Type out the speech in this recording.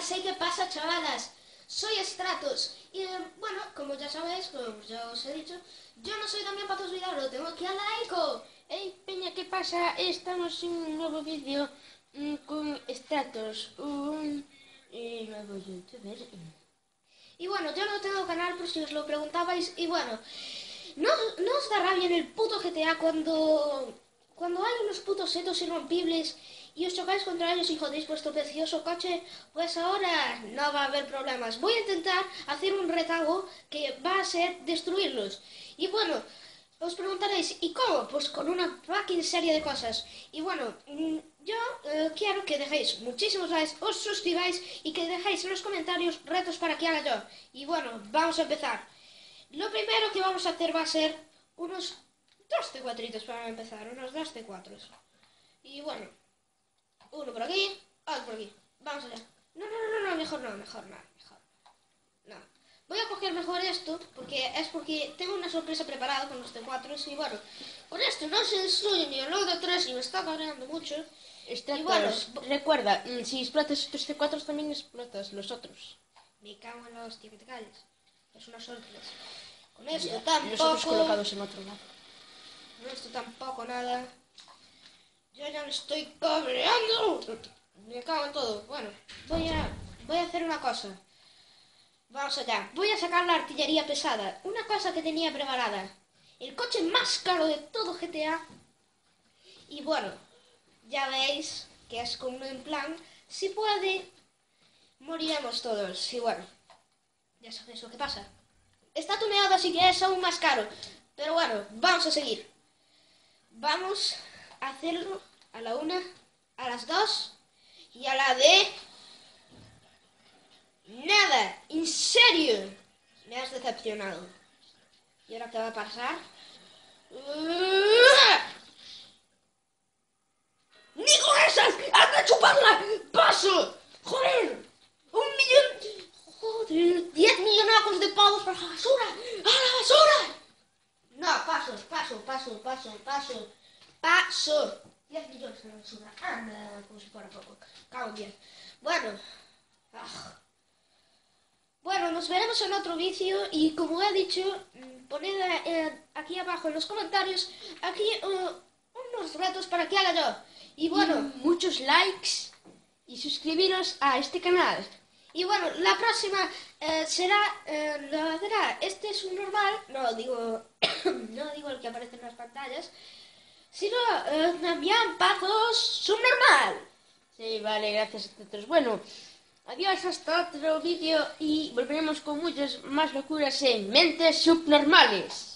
sé qué pasa, chavalas. Soy Stratos. Y bueno, como ya sabéis, como ya os he dicho, yo no soy Damián Patos Vidal, lo tengo aquí a Laico. Hey, Peña, ¿qué pasa? Estamos en un nuevo vídeo con Stratos, un nuevo youtuber. Y bueno, yo no tengo canal por si os lo preguntabais. Y bueno, ¿no os da rabia en el puto GTA cuando hay unos putos setos irrompibles y os chocáis contra ellos y jodéis vuestro precioso coche? Pues ahora no va a haber problemas. Voy a intentar hacer un recago que va a ser destruirlos. Y bueno, os preguntaréis, ¿y cómo? Pues con una fucking serie de cosas. Y bueno, yo quiero que dejéis muchísimos likes, os suscribáis y que dejéis en los comentarios retos para que haga yo. Y bueno, vamos a empezar. Lo primero que vamos a hacer va a ser unos 2 C4 para empezar, unos 2 C4. Y bueno, uno por aquí, otro por aquí. Vamos allá. No, mejor no. Voy a coger mejor esto, porque tengo una sorpresa preparada con los C4 y bueno, con esto no se destruye ni el load de 3 y me está cabreando mucho. Stratos, Y bueno, recuerda, si explotas estos C4 también explotas los otros. me cago en la hostia, que te calles. Es una sorpresa. Con esto Ya, tampoco. nosotros colocados en otro lado. Con esto tampoco nada. Yo ya me estoy cabreando. Me cago en todo. Bueno, voy a hacer una cosa. Vamos allá. Voy a sacar la artillería pesada. Una cosa que tenía preparada. El coche más caro de todo GTA. Y bueno, ya veis que es como en plan, si puede, moriremos todos. Y bueno, ya sabéis lo que pasa. Está tuneado, así que es aún más caro. Pero bueno, vamos a seguir. Vamos a hacerlo a la 1, a las 2 y a la de... Nada, en serio. Me has decepcionado. ¿Y ahora qué va a pasar? ¡Ni con esas! ¡Anda a chuparla! ¡Paso! ¡Joder! ¡Joder! 10 millonacos de pavos para la basura. ¡A la basura! No, paso. 10 millones para la basura. Anda, como si fuera poco. Cago en 10. Bueno. Bueno, nos veremos en otro vídeo y como he dicho, poned aquí abajo en los comentarios aquí unos retos para que haga yo. Y bueno, muchos likes y suscribiros a este canal. Y bueno, la próxima será este es un normal, no digo el que aparece en las pantallas, sino Damián Patos subnormal. Sí, vale, gracias a todos. Bueno, adiós hasta otro vídeo y volveremos con muchas más locuras en Mentes Subnormales.